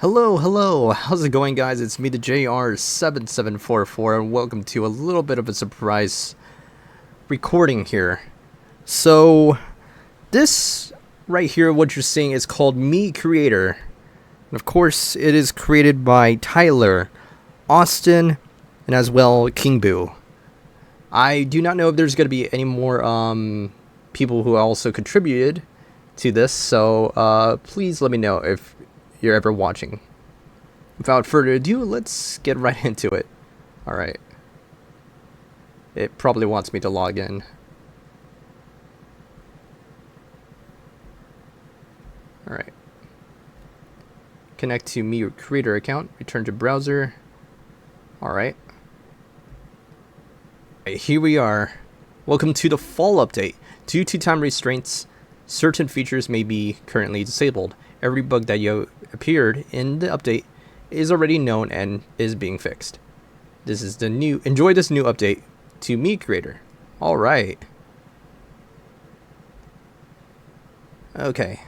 Hello, how's it going, guys? It's me, the JR7744, and welcome to a little bit of a surprise recording here. So, this right here, what you're seeing, is called Mii Creator. And of course, it is created by Tyler, Austin, and as well, King Boo. I do not know if there's going to be any more people who also contributed to this, so please let me know if you're ever watching. Without further ado, let's get right into it. Alright. It probably wants me to log in. Alright. Connect to Mii Creator account. Return to browser. Alright. Here we are. Welcome to the fall update. Due to time restraints, certain features may be currently disabled. Every bug that appeared in the update is already known and is being fixed. This is the new. Enjoy this new update to Mii Creator. All right. Okay.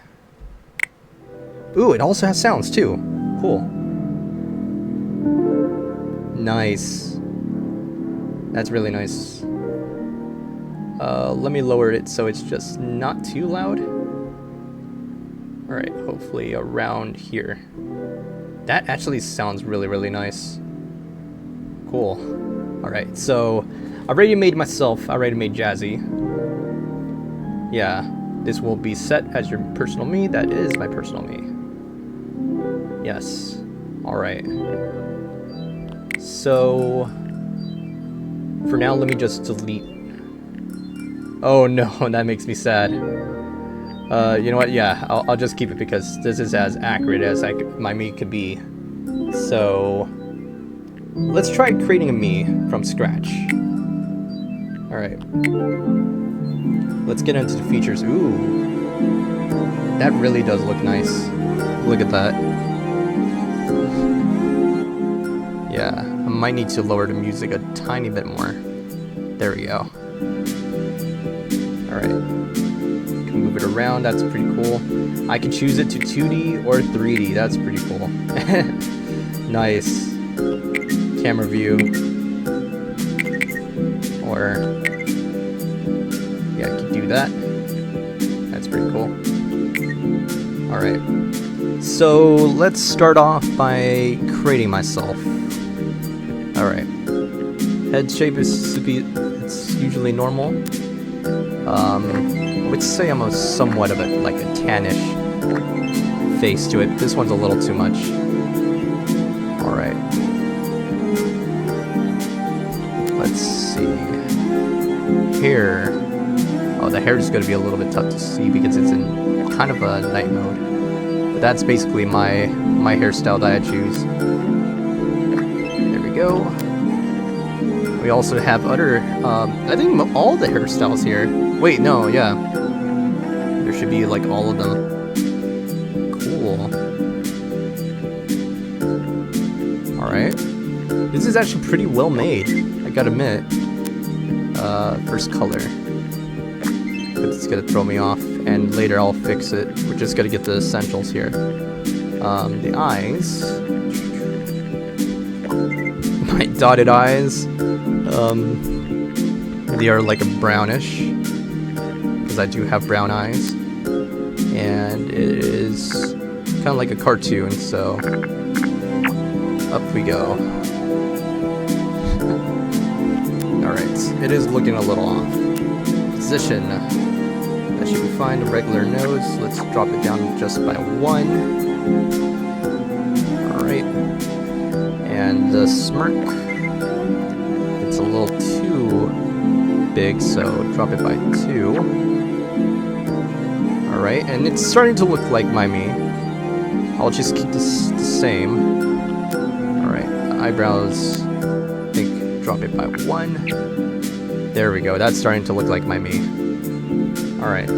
Ooh, it also has sounds too. Cool. Nice. That's really nice. Let me lower it so it's just not too loud. Alright, hopefully around here. That actually sounds really nice. Cool. Alright, so I already made Jazzy. Yeah, this will be set as your personal Mii. That is my personal Mii. Yes. Alright. So, for now, let me just delete. Oh no, that makes me sad. You know what? Yeah, I'll just keep it because this is as accurate as my Mii could be. So, let's try creating a Mii from scratch. Alright. Let's get into the features. Ooh. That really does look nice. Look at that. Yeah, I might need to lower the music a tiny bit more. There we go. Alright. Move it around, that's pretty cool. I can choose it to 2D or 3D, that's pretty cool. Nice. Camera view. Or, yeah, I can do that. That's pretty cool. Alright. So, let's start off by creating myself. Alright. Head shape is it's usually normal. I would say I'm somewhat of a tannish face to it. This one's a little too much. Alright. Let's see. Hair. Oh, the hair is going to be a little bit tough to see because it's in kind of a night mode. But that's basically my hairstyle that I choose. There we go. We also have other, I think all the hairstyles here. Wait, no, yeah. There should be like all of them. Cool. Alright. This is actually pretty well made, I gotta admit. First color. It's gonna throw me off, and later I'll fix it. We're just gonna get the essentials here. The eyes. My dotted eyes. They are like a brownish, because I do have brown eyes, and it is kind of like a cartoon, so up we go. Alright, it is looking a little off. Position, that should be fine. The regular nose, let's drop it down just by 1. Alright, and the smirk, it's a little too big, so drop it by 2. Alright, and it's starting to look like my Mii. I'll just keep this the same. Alright, eyebrows, I think drop it by 1. There we go, that's starting to look like my Mii. Alright.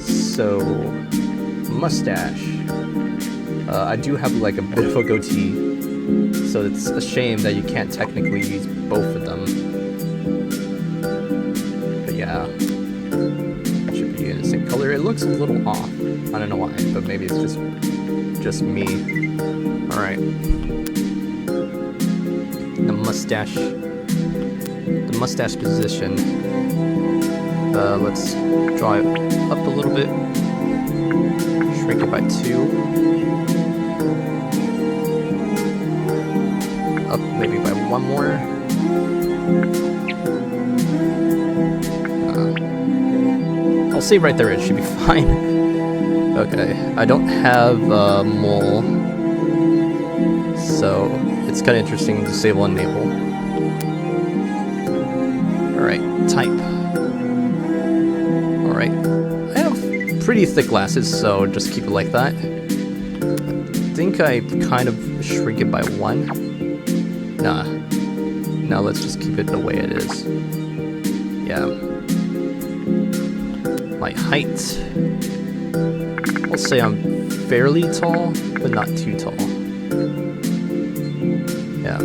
So, mustache. I do have like a bit of a goatee, so it's a shame that you can't technically use both of them. But yeah, it should be in the same color. It looks a little off. I don't know why, but maybe it's just just me. Alright. The mustache position. Let's draw it up a little bit. Shrink it by 2. Up maybe by 1 more. I'll say right there it should be fine. Okay, I don't have a mole, so it's kind of interesting to disable and enable. Alright, type. Alright, I have pretty thick glasses, so just keep it like that. I think I kind of shrink it by 1. Nah. Now let's just keep it the way it is. Yeah. My height. I'll say I'm fairly tall, but not too tall. Yeah.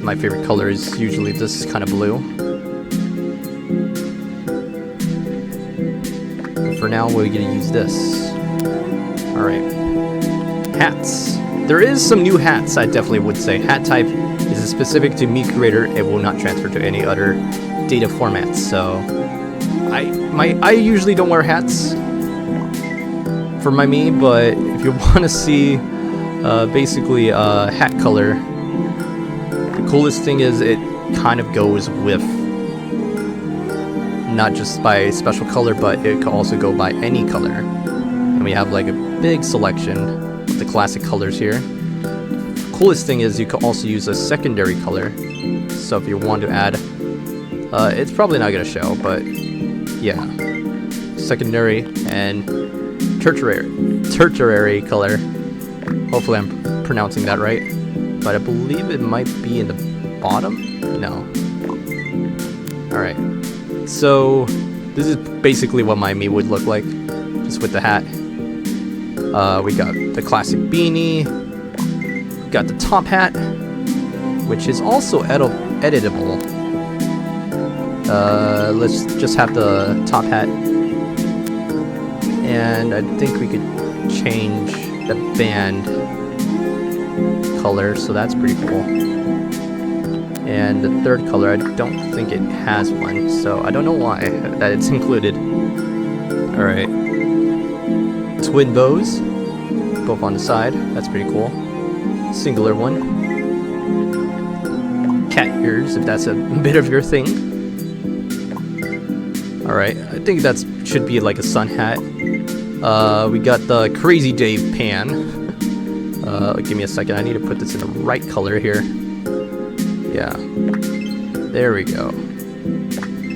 My favorite color is usually this kind of blue. But for now, we're gonna use this. Alright. Hats. There is some new hats, I definitely would say. Hat type is specific to Mii Creator. It will not transfer to any other data formats. So I usually don't wear hats for my Mii, but if you want to see basically hat color, the coolest thing is it kind of goes with not just by special color, but it can also go by any color. And we have like a big selection of the classic colors here. Coolest thing is you can also use a secondary color. So if you want to add, it's probably not going to show, but yeah, secondary and tertiary color. Hopefully I'm pronouncing that right, but I believe it might be in the bottom. No. All right. So this is basically what my Mii would look like, just with the hat. We got the classic beanie. We got the top hat, which is also editable. Let's just have the top hat, and I think we could change the band color, so that's pretty cool. And the third color, I don't think it has one, so I don't know why that it's included. Alright. Twin bows, both on the side, that's pretty cool. Singular one. Cat ears, if that's a bit of your thing. Alright, I think that should be like a sun hat. We got the Crazy Dave pan. Give me a second, I need to put this in the right color here. Yeah. There we go.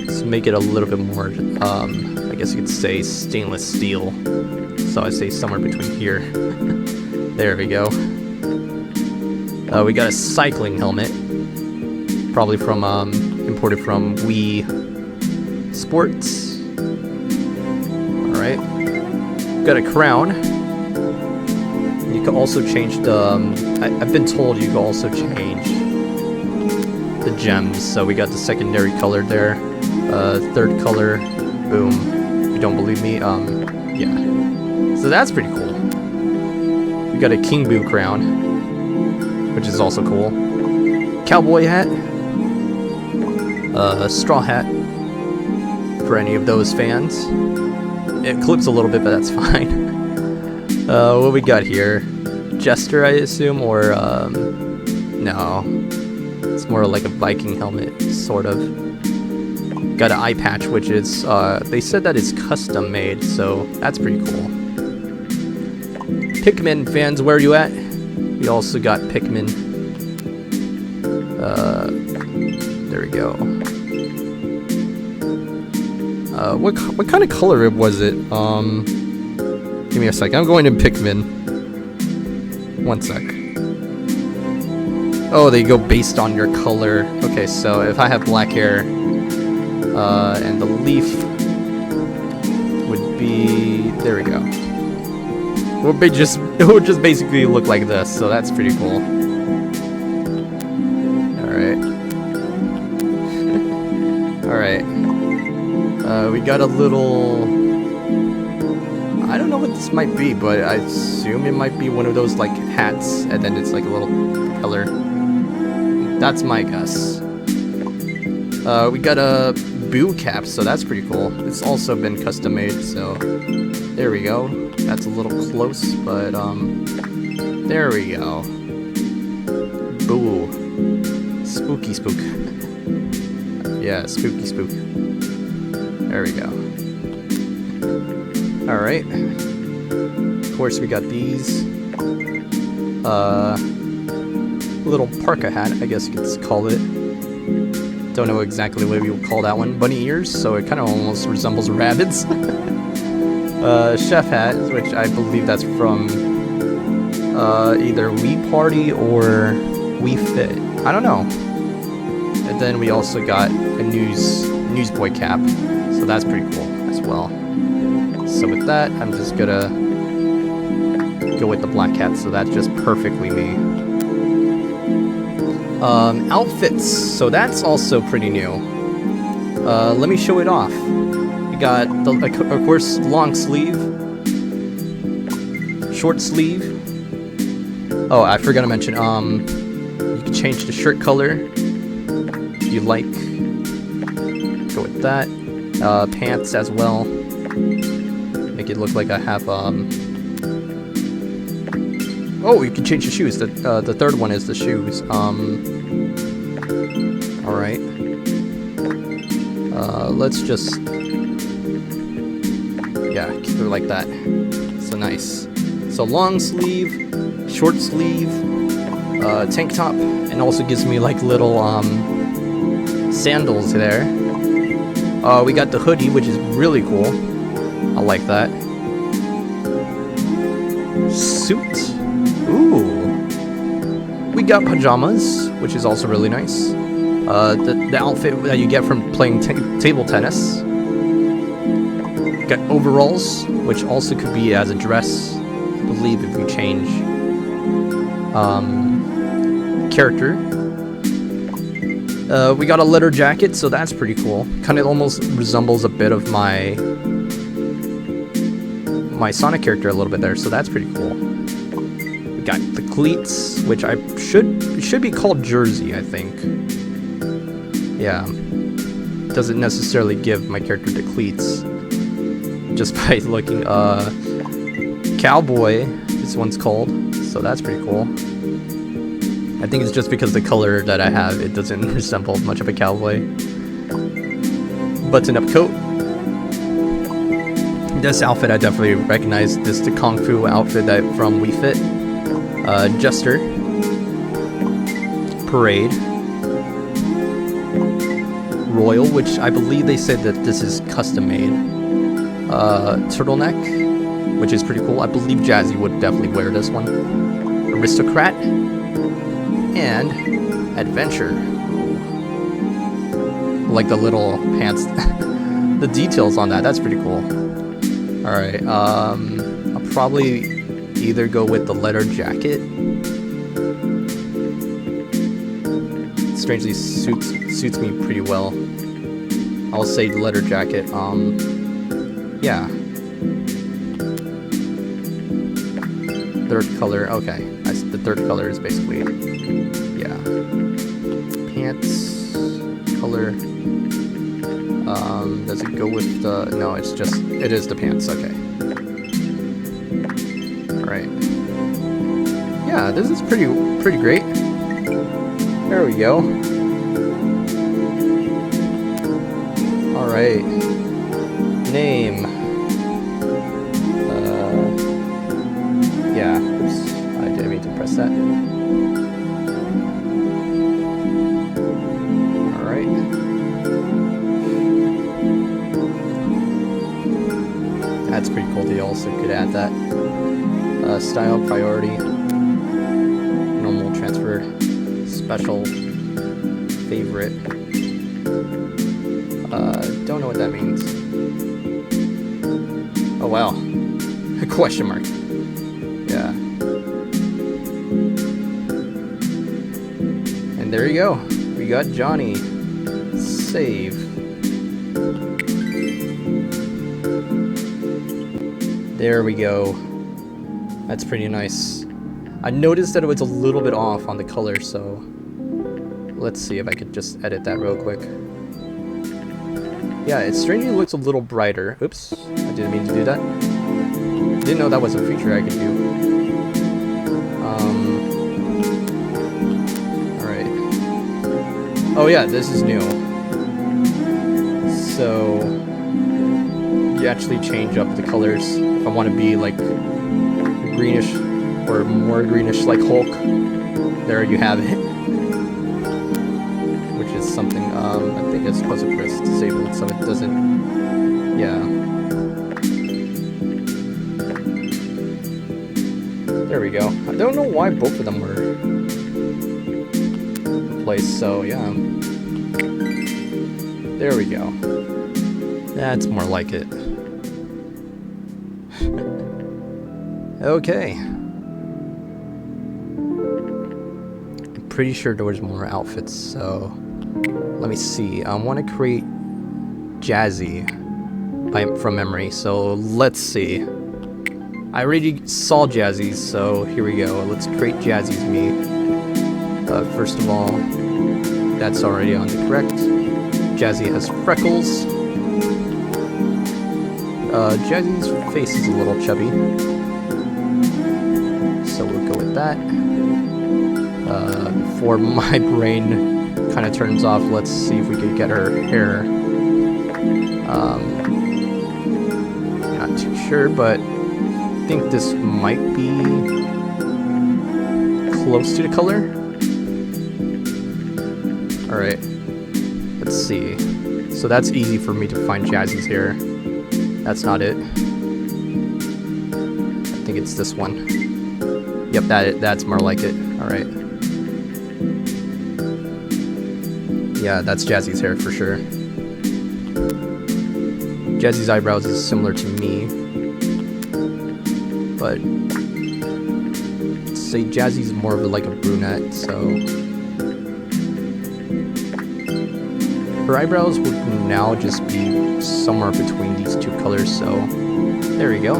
Let's make it a little bit more, I guess you could say stainless steel. So I say somewhere between here. There we go. We got a cycling helmet. Probably from, imported from Wii Sports. Alright. Got a crown. You can also change the, I've been told you can also change the gems. So we got the secondary color there. Third color. Boom. If you don't believe me, yeah. So that's pretty cool. We got a King Boo crown, which is also cool. Cowboy hat. Straw hat. For any of those fans. It clips a little bit, but that's fine. What we got here? Jester, I assume, or no. It's more like a Viking helmet, sort of. Got an eye patch, which is, they said that it's custom made, so that's pretty cool. Pikmin fans, where are you at? We also got Pikmin. There we go. What kind of color was it? Give me a sec. I'm going to Pikmin. 1 sec. Oh, they go based on your color. Okay, so if I have black hair, and the leaf would be, there we go. It would just basically look like this, so that's pretty cool. Alright. Alright. We got a little I don't know what this might be, but I assume it might be one of those like hats, and then it's like a little propeller. That's my guess. We got a boo cap, so that's pretty cool. It's also been custom made, so there we go. That's a little close, but there we go. Boo. Spooky spook. Yeah, spooky spook. There we go. Alright. Of course we got these. Little parka hat, I guess you could call it. Don't know exactly what we would call that one. Bunny ears, so it kind of almost resembles rabbits. Chef hat, which I believe that's from either Wii Party or Wii Fit. I don't know. And then we also got a newsboy cap, so that's pretty cool as well. So with that, I'm just gonna go with the black hat, so that's just perfectly me. Outfits, so that's also pretty new. Let me show it off. We got, of course, long sleeve, short sleeve. Oh, I forgot to mention, you can change the shirt color if you like. Go with that. Pants as well. Make it look like I have, oh, you can change the shoes. The third one is the shoes. Alright. Let's just... yeah, keep it like that. So nice. So long sleeve, short sleeve, tank top, and also gives me like little sandals there. We got the hoodie, which is really cool. I like that. Suit. Ooh. We got pajamas, which is also really nice. The outfit that you get from playing table tennis. Got overalls, which also could be as a dress, I believe, if you change character. We got a leather jacket, so that's pretty cool. Kind of almost resembles a bit of my Sonic character a little bit there, so that's pretty cool. We got the cleats, which should be called jersey, I think. Yeah, doesn't necessarily give my character the cleats. Just by looking, cowboy, this one's called, so that's pretty cool. I think it's just because the color that I have, it doesn't resemble much of a cowboy. Button-up coat. This outfit I definitely recognize. This is the Kung Fu outfit that from Wii Fit. Jester. Parade. Royal, which I believe they said that this is custom made. Turtleneck, which is pretty cool. I believe Jazzy would definitely wear this one. Aristocrat. And Adventure. Like the little pants. The details on that's pretty cool. Alright, I'll probably either go with the leather jacket. It strangely suits me pretty well. I'll say the leather jacket. Yeah. Third color, okay. The third color is basically, yeah. Pants color. Does it go with the, no, it is the pants, okay. Alright. Yeah, this is pretty great. There we go. Alright. Name. Yeah, oops, I didn't mean to press that. Alright. That's pretty cool. They also could add that. Style, priority, normal, transfer, special, favorite. Don't know what that means. Oh wow. A question mark. Yeah. And there you go. We got Johnny. Save. There we go. That's pretty nice. I noticed that it was a little bit off on the color, so let's see if I could just edit that real quick. Yeah, it strangely looks a little brighter. Oops, I didn't mean to do that. Didn't know that was a feature I could do. Alright. Oh yeah, this is new. So you actually change up the colors. If I want to be like greenish or more greenish like Hulk, there you have it. Which is something I think it's supposed to press disabled so it doesn't, yeah. There we go. I don't know why both of them were placed, so yeah. There we go. That's more like it. Okay. I'm pretty sure there was more outfits, so let me see. I want to create Jazzy from memory, so let's see. I already saw Jazzy's, so here we go. Let's create Jazzy's Mii. First of all, that's already on the correct. Jazzy has freckles. Jazzy's face is a little chubby, so we'll go with that. Before my brain kind of turns off, let's see if we could get her hair. Not too sure, but I think this might be close to the color. Alright, let's see. So that's easy for me to find Jazzy's hair. That's not it. I think it's this one. Yep, that's more like it. Alright. Yeah, that's Jazzy's hair for sure. Jazzy's eyebrows is similar to me. But let's say Jazzy's more of like a brunette, so her eyebrows would now just be somewhere between these two colors, so there we go.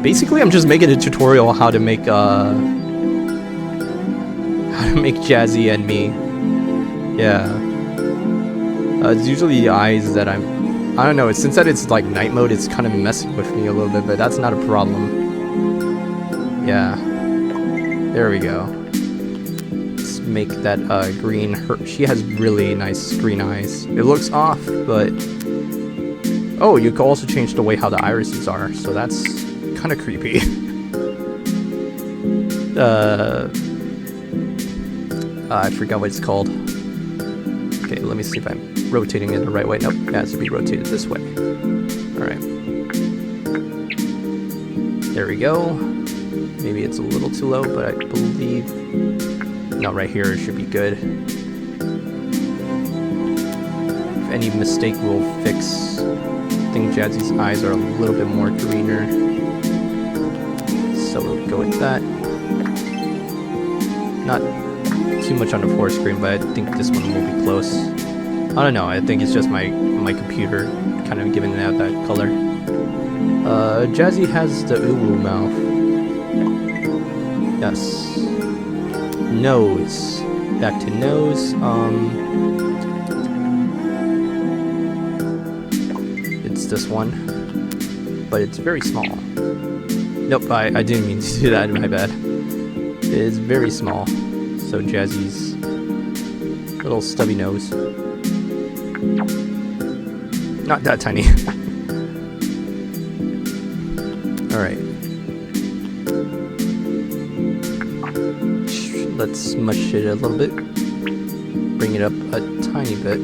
Basically, I'm just making a tutorial on how to make Jazzy and Mii. Yeah. It's usually the eyes that I don't know, since that it's like night mode, it's kind of messing with me a little bit, but that's not a problem. Yeah. There we go. Let's make that green. She has really nice green eyes. It looks off, but oh, you can also change the way how the irises are, so that's kind of creepy. I forgot what it's called. Okay, let me see if I'm rotating it the right way. Nope, it has to be rotated this way. Alright. There we go. Maybe it's a little too low, but I believe... No, right here it should be good. If any mistake, we'll fix. I think Jazzy's eyes are a little bit more greener. So we'll go with that. Not too much on the fourth screen, but I think this one will be close. I don't know, I think it's just my computer kind of giving out that color. Jazzy has the uwu mouth. Yes. Nose. Back to nose. It's this one. But it's very small. Nope, I didn't mean to do that, my bad. It is very small. So Jazzy's little stubby nose. Not that tiny. Alright. Let's smush it a little bit. Bring it up a tiny bit.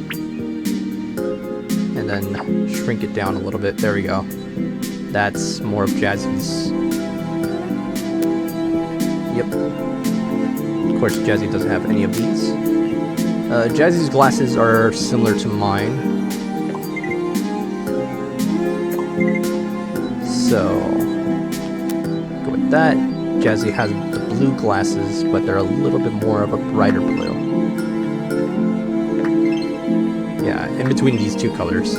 And then shrink it down a little bit. There we go. That's more of Jazzy's. Yep. Of course, Jazzy doesn't have any of these. Jazzy's glasses are similar to mine. So, go with that. Jazzy has the blue glasses, but they're a little bit more of a brighter blue. in between these two colors.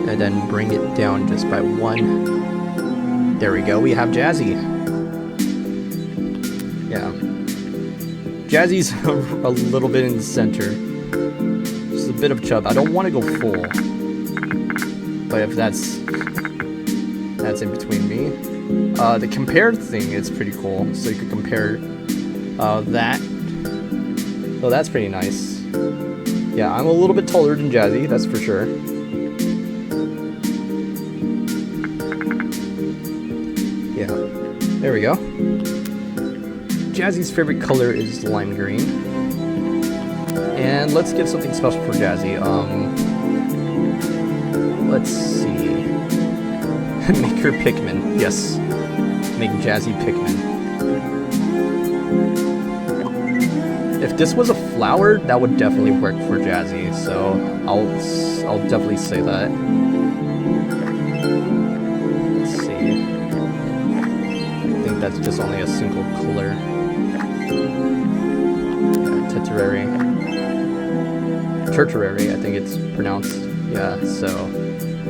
And then bring it down just by one. There we go, we have Jazzy. Yeah. Jazzy's a little bit in the center. Just a bit of chub. I don't want to go full. But if that's in between me. The compare thing is pretty cool. So you could compare that. So that's pretty nice. Yeah, I'm a little bit taller than Jazzy, that's for sure. Yeah, there we go. Jazzy's favorite color is lime green. And let's get something special for Jazzy. Let's see. Make her Pikmin. Yes. Make Jazzy Pikmin. If this was a flower, that would definitely work for Jazzy, so I'll definitely say that. Let's see. I think that's just only a single color. Yeah, Tertiary, I think it's pronounced. Yeah, so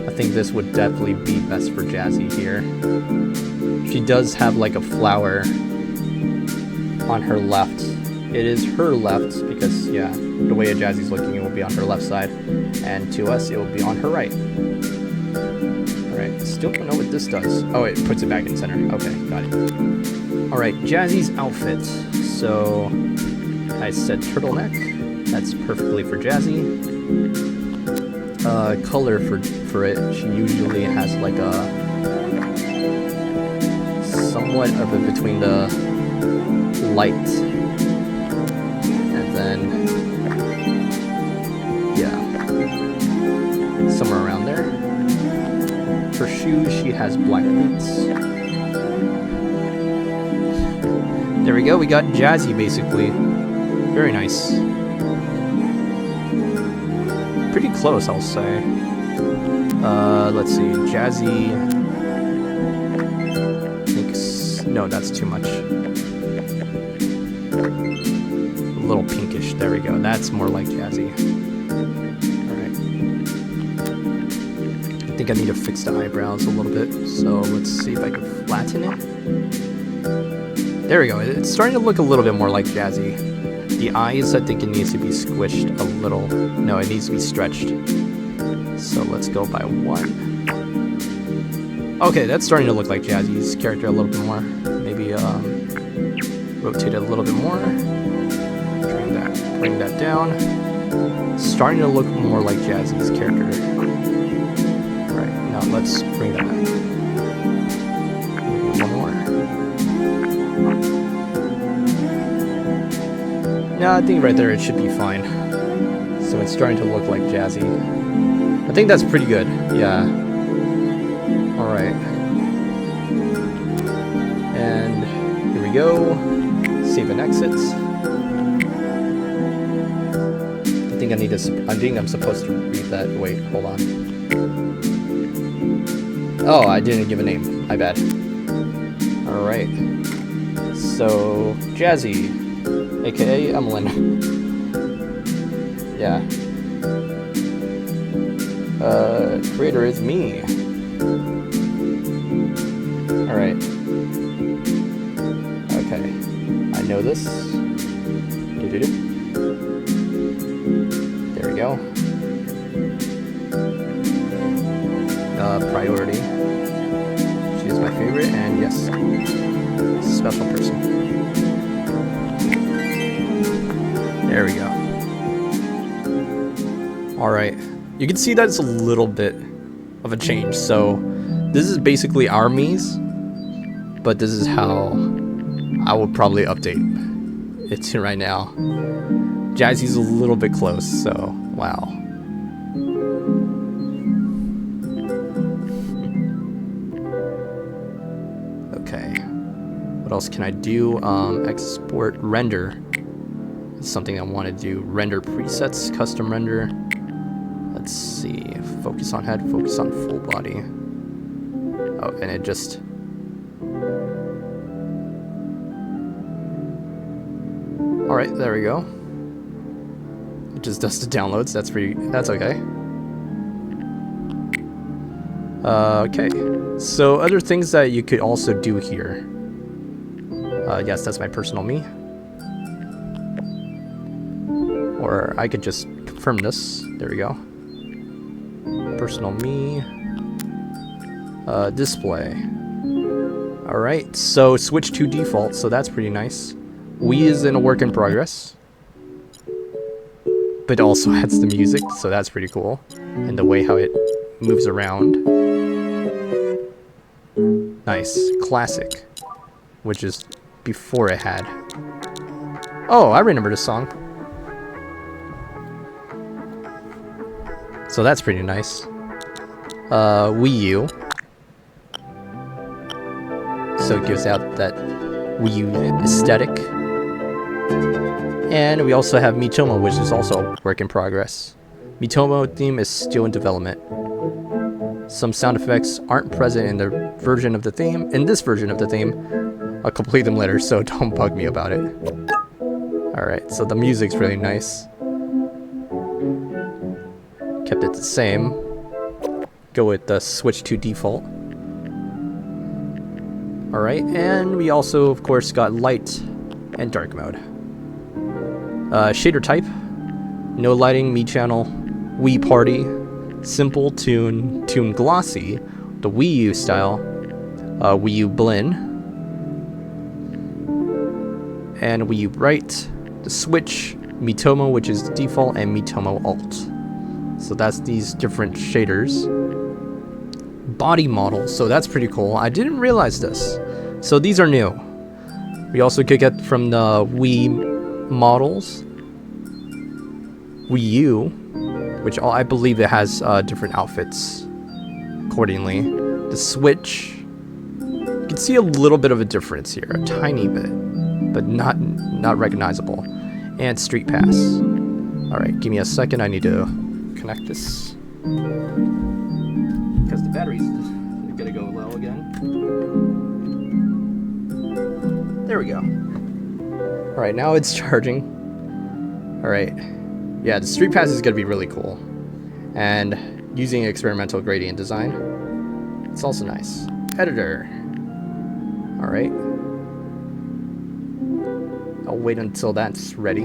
I think this would definitely be best for Jazzy here. She does have like a flower on her left. It is her left because, yeah, the way a Jazzy's looking, it will be on her left side. And to us, it will be on her right. Alright, still don't know what this does. Oh, it puts it back in center. Okay, got it. Alright, Jazzy's outfit. So, I said turtleneck. That's perfectly for Jazzy. Color for it, she usually has like a somewhat of it between the light and then yeah, somewhere around there. For shoes, she has black boots. There we go, we got Jazzy basically. Very nice. Pretty close, I'll say. Let's see, Jazzy. I think no, that's too much. A little pinkish. There we go. That's more like Jazzy. All right. I think I need to fix the eyebrows a little bit. So let's see if I can flatten it. There we go. It's starting to look a little bit more like Jazzy. The eyes, I think it needs to be squished a little. No, it needs to be stretched. So let's go by one. Okay, that's starting to look like Jazzy's character a little bit more. Maybe rotate it a little bit more. Bring that down. Starting to look more like Jazzy's character. Alright, now let's bring that back. Maybe one more. No, I think right there it should be fine. So it's starting to look like Jazzy. I think that's pretty good, yeah. Alright. And here we go. Save and exits. I think I'm supposed to read that. Wait, hold on. Oh, I didn't give a name. My bad. Alright. So, Jazzy. AKA Emlyn. Yeah. Creator is Mii. Alright. Okay. I know this. There we go. Priority. She is my favorite, and yes, special person. There we go. Alright. You can see that it's a little bit of a change. So, this is basically our Mii's, but this is how I will probably update it to right now. Jazzy's a little bit close, so wow. Okay. What else can I do? Export render. It's something I want to do. Render presets, custom render. Let's see. Focus on head, focus on full body. Oh, and it just... Alright, there we go. It just does the downloads. That's okay. Okay. So other things that you could also do here. Yes, that's my personal Mii. Or I could just confirm this. There we go. Personal Mii. Display. Alright, so switch to default, so that's pretty nice. Wii is in a work in progress. But also adds the music, so that's pretty cool. And the way how it moves around. Nice. Classic. Which is before it had. Oh, I remember this song. So that's pretty nice. Wii U. So it gives out that Wii U aesthetic. And we also have Miitomo, which is also work in progress. Miitomo theme is still in development. Some sound effects aren't present in the version of the theme. In this version of the theme, I'll complete them later, so don't bug me about it. Alright, so the music's really nice. Kept it the same. Go with the switch to default. Alright, and we also, of course, got light and dark mode. Shader type. No lighting, Mii channel, Wii party, simple tune, tune glossy, the Wii U style, Wii U blend, and Wii U bright, the switch, Miitomo, which is default, and Miitomo alt. So that's these different shaders. Body model, so that's pretty cool. I didn't realize this. So these are new. We also could get from the Wii models, Wii U, which I believe it has different outfits accordingly. The Switch, you can see a little bit of a difference here, a tiny bit, but not recognizable. And Street Pass. Alright, give me a second, I need to connect this. Because the battery's gonna go low again. There we go. Alright, now it's charging. Alright. Yeah, the Street Pass is gonna be really cool. And using experimental gradient design, it's also nice. Editor. Alright. I'll wait until that's ready.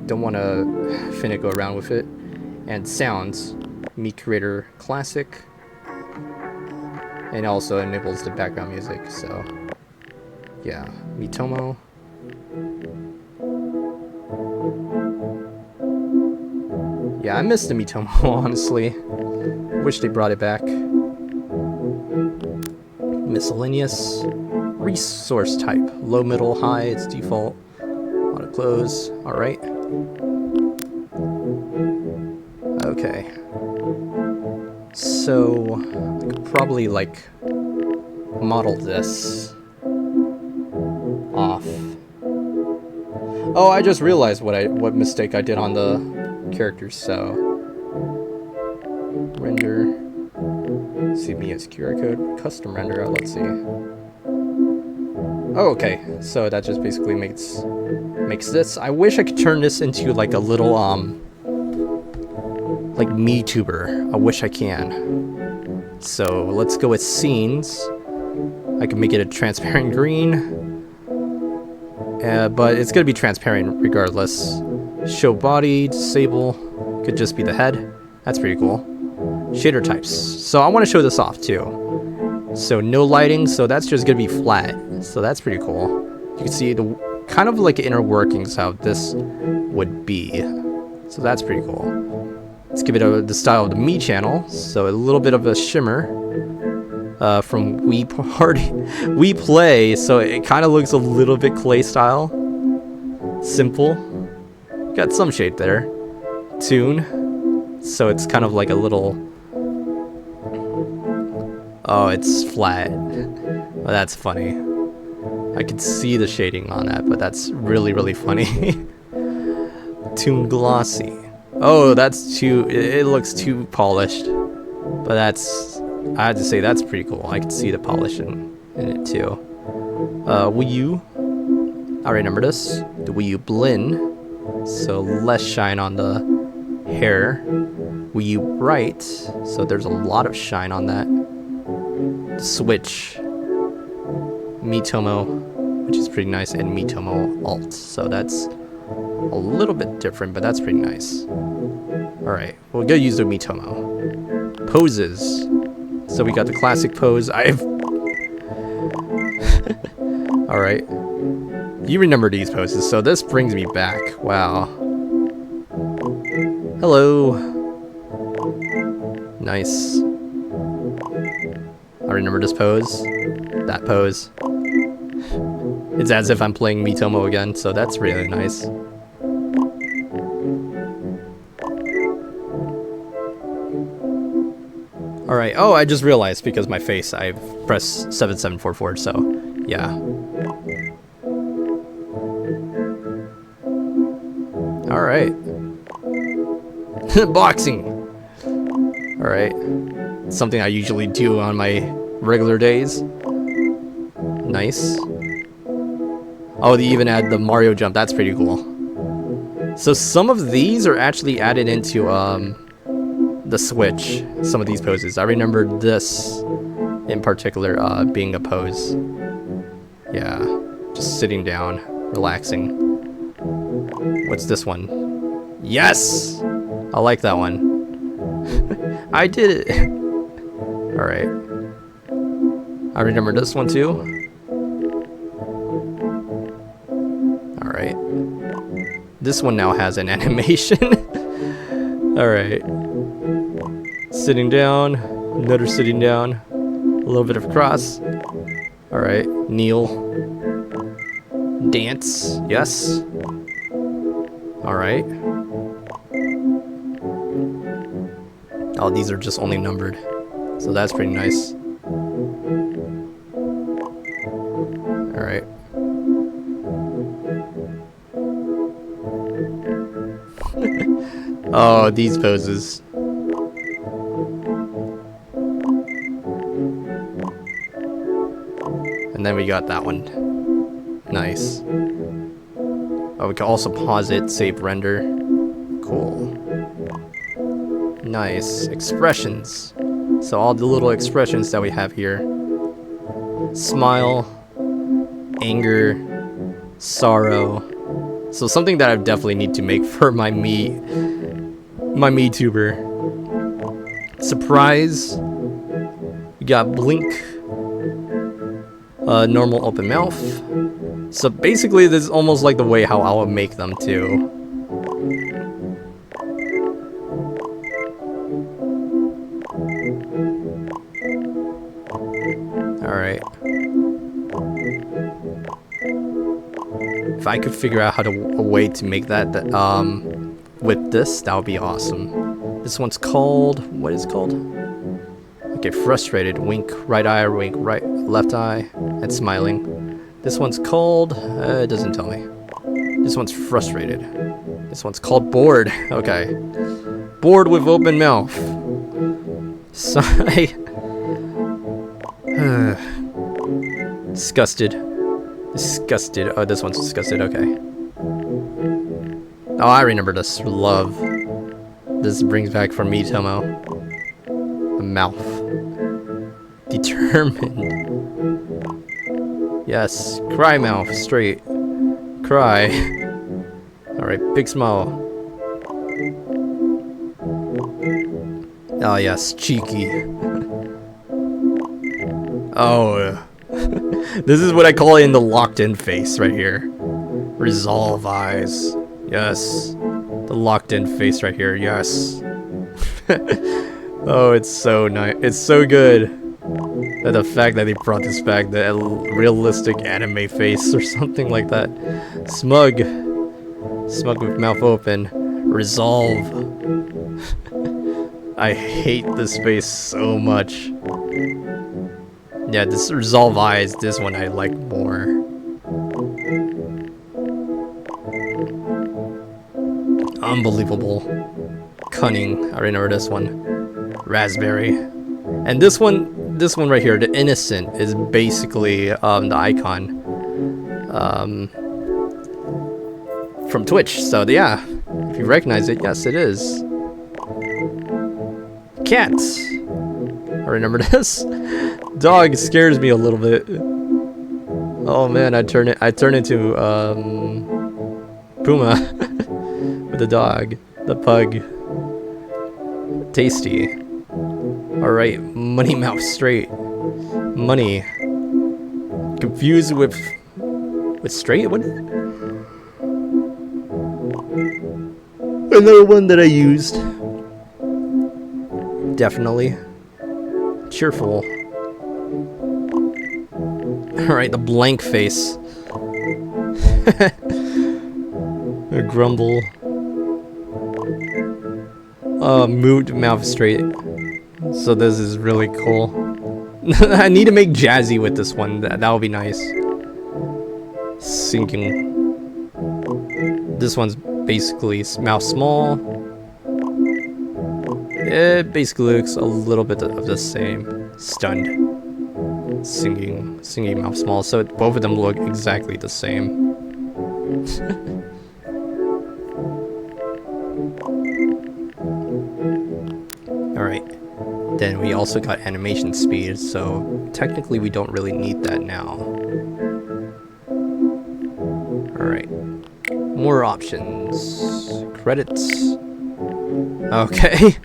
Don't want to finicky around with it. And sounds, Mii Creator Classic, and also enables the background music. So, yeah, Miitomo. Yeah, I missed the Miitomo, honestly. Wish they brought it back. Miscellaneous. Resource type. Low, middle, high, it's default. Auto close. Alright. Okay. So, I could probably, like, model this off. Oh, I just realized what mistake I did on the characters, so render, see me as QR code, custom render, let's see. Oh, okay, so that just basically makes this. I wish I could turn this into like a little like MiiTuber. I wish I can. So let's go with scenes. I can make it a transparent green, but it's gonna be transparent regardless. Show body, disable, could just be the head. That's pretty cool. Shader types. So I want to show this off too. So no lighting, so that's just gonna be flat. So that's pretty cool. You can see the kind of like inner workings how this would be. So that's pretty cool. Let's give it the style of the Mii channel. So a little bit of a shimmer from Wii Play. So it kind of looks a little bit clay style. Simple. Got some shade there. Tune. So it's kind of like a little... Oh, it's flat. Oh, that's funny. I could see the shading on that, but that's really, really funny. Tune glossy. Oh, that's too... It looks too polished. But that's... I have to say, that's pretty cool. I can see the polish in it too. Wii U. I remember this. The Wii U blend, so less shine on the hair. Wii U bright, so there's a lot of shine on that. The Switch, Miitomo, which is pretty nice, and Miitomo Alt, so that's a little bit different, but that's pretty nice. Alright, we'll go use the Miitomo. Poses. So we got the classic pose. Alright. You remember these poses, so this brings me back. Wow. Hello. Nice. I remember this pose. That pose. It's as if I'm playing Miitomo again, so that's really nice. Alright, oh, I just realized because my face, I've pressed 7744, so yeah. Alright. Boxing! Alright. Something I usually do on my regular days. Nice. Oh, they even add the Mario jump, that's pretty cool. So some of these are actually added into, the Switch, some of these poses. I remember this in particular being a pose. Yeah, just sitting down, relaxing. What's this one? Yes! I like that one. I did it! Alright. I remember this one too. Alright. This one now has an animation. Alright. Sitting down, another sitting down, a little bit of cross. Alright, kneel. Dance, yes. Alright. Oh, these are just only numbered, so that's pretty nice. Alright. Oh, these poses. And then we got that one. Nice. Oh, we can also pause it, save render. Cool. Nice. Expressions. So all the little expressions that we have here. Smile. Anger. Sorrow. So something that I definitely need to make for my Miituber. Surprise. We got blink. Normal open mouth. So basically this is almost like the way how I would make them too. Alright. If I could figure out a way to make that with this, that would be awesome. This one's called, what is it called? Okay, frustrated. Wink right eye, wink right left eye, and smiling. This one's called, it doesn't tell me. This one's frustrated. This one's called bored. Okay. Bored with open mouth. Sigh. Disgusted. Disgusted. Oh, this one's disgusted. Okay. Oh, I remember this. Love. This brings back from Miitomo. The mouth. Determined. Yes. Cry mouth. Straight. Cry. Alright. Big smile. Oh, yes. Cheeky. Oh. This is what I call it in the locked in face right here. Resolve eyes. Yes. The locked in face right here. Yes. Oh, it's so nice. It's so good. And the fact that they brought this back, the realistic anime face or something like that. Smug. Smug with mouth open. Resolve. I hate this face so much. Yeah, this resolve eyes, this one I like more. Unbelievable. Cunning. I remember this one. Raspberry. And this one right here, the innocent, is basically the icon. from Twitch. So yeah, if you recognize it, yes, it is. Cat. I remember this. Dog scares me a little bit. Oh man, I turn into Puma with the dog, the pug. Tasty. All right, money mouth straight. Money. Confused with straight? What? Another one that I used. Definitely. Cheerful. Alright, the blank face. A grumble. Moved mouth straight. So this is really cool. I need to make jazzy with this one. That would be nice. Sinking. This one's basically mouth small. It basically looks a little bit of the same. Stunned. Singing mouth small. So both of them look exactly the same. Alright. Then we also got animation speed, so technically we don't really need that now. Alright. More options. Credits. Okay.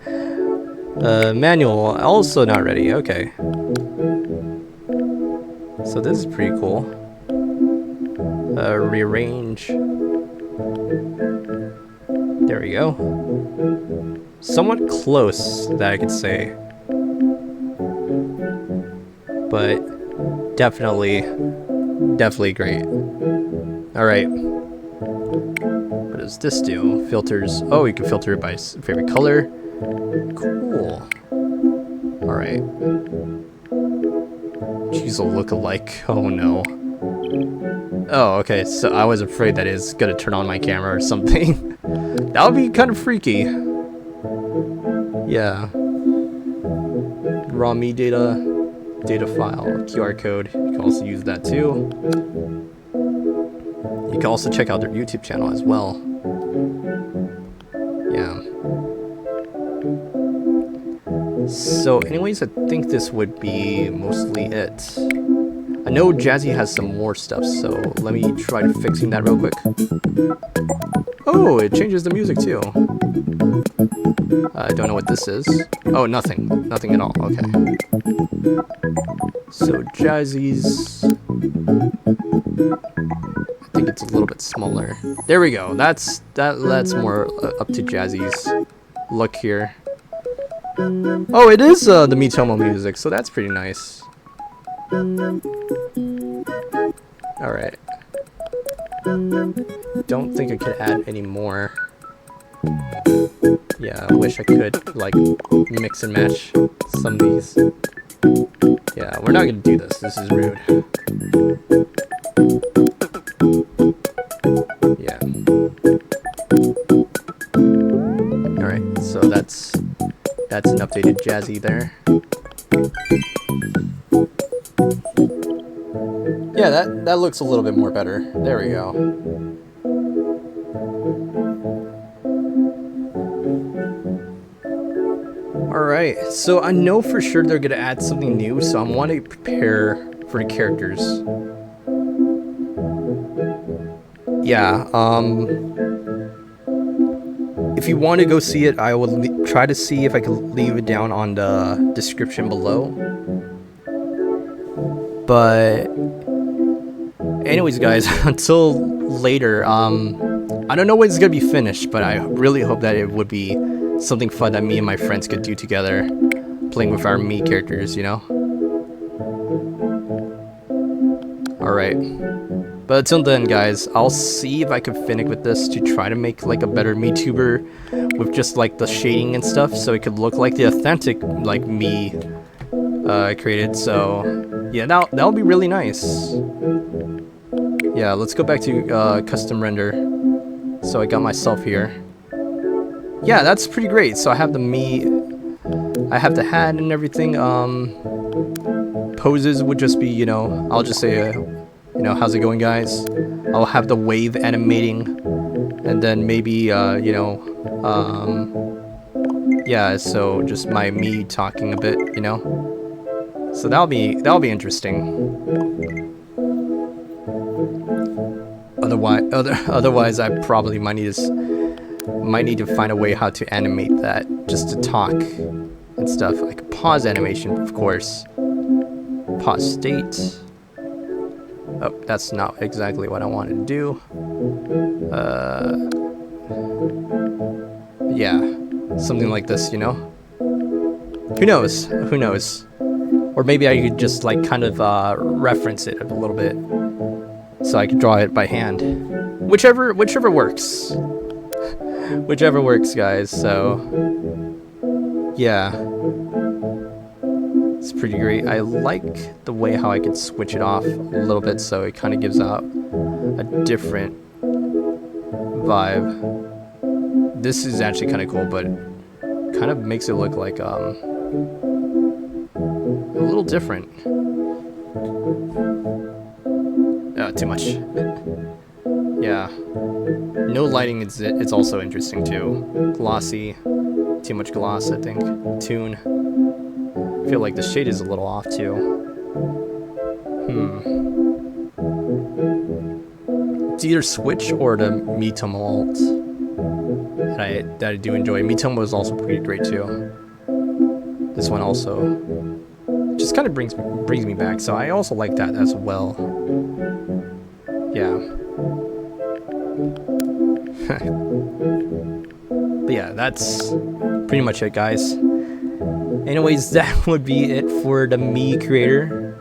Manual, also not ready. Okay. So this is pretty cool. Rearrange. There we go. Somewhat close, that I could say. But definitely great. Alright. What does this do? Filters. Oh, you can filter it by favorite color. Cool. Alright. Choose a look-alike. Oh no. Oh, okay. So I was afraid that it's gonna turn on my camera or something. That would be kind of freaky. Yeah. Raw Mii data file, QR code. You can also use that too. You can also check out their YouTube channel as well. Yeah. So anyways, I think this would be mostly it. I know Jazzy has some more stuff, so let me try fixing that real quick. Oh, it changes the music too. I don't know what this is. Oh, nothing. Nothing at all. Okay. So Jazzy's... I think it's a little bit smaller. There we go. That's more up to Jazzy's look here. Oh, it is the Miitomo music, so that's pretty nice. Alright. Don't think I could add any more. Yeah, I wish I could, like, mix and match some of these. Yeah, we're not gonna do this. This is rude. Yeah. Alright, so that's an updated Jazzy there. Yeah, that looks a little bit more better. There we go. Alright, so I know for sure they're gonna add something new, so I want to prepare for the characters. Yeah, if you want to go see it, I will try to see if I can leave it down on the description below. But anyways, guys, until later, I don't know when it's gonna be finished, but I really hope that it would be something fun that me and my friends could do together, playing with our Mii characters, you know? Alright. But until then, guys, I'll see if I can finish with this to try to make like a better MiiTuber with just like the shading and stuff, so it could look like the authentic like Mii created. So yeah, that'll be really nice. Yeah, let's go back to custom render. So I got myself here. Yeah, that's pretty great. So I have the Mii, I have the hat and everything. Poses would just be, you know, I'll just say, you know, how's it going, guys? I'll have the wave animating and then maybe yeah, so just my me talking a bit, so that'll be interesting. Otherwise I probably might need to find a way how to animate that, just to talk and stuff. I could pause animation, of course. Pause state. Oh, that's not exactly what I wanted to do. Yeah, something like this, Who knows? Who knows? Or maybe I could just like kind of reference it a little bit, so I could draw it by hand. Whichever works. Whichever works, guys. So yeah, it's pretty great. I like the way how I could switch it off a little bit, so it kind of gives out a different vibe. This is actually kind of cool, but kind of makes it look like a little different. Too much. Yeah. No lighting, it's also interesting too. Glossy. Too much gloss, I think. Tune. I feel like the shade is a little off too. It's either Switch or the Mii alt that I do enjoy. Mii was also pretty great too. This one also just kind of brings me back, so I also like that as well. Yeah. But yeah, that's pretty much it, guys. Anyways, that would be it for the Mii Creator.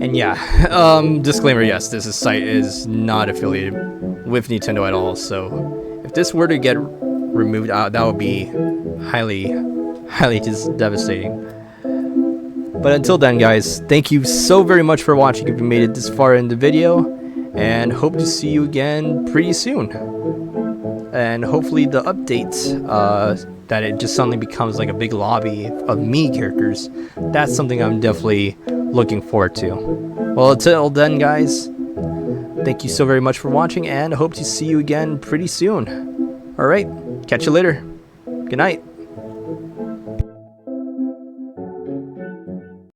And yeah, disclaimer, yes, this site is not affiliated with Nintendo at all, so if this were to get removed out, that would be highly just devastating. But until then, guys, thank you so very much for watching if you made it this far in the video, and hope to see you again pretty soon. And hopefully the update, that it just suddenly becomes like a big lobby of Mii characters, that's something I'm definitely looking forward to. Well, until then, guys, thank you so very much for watching, and hope to see you again pretty soon. Alright, catch you later. Good night.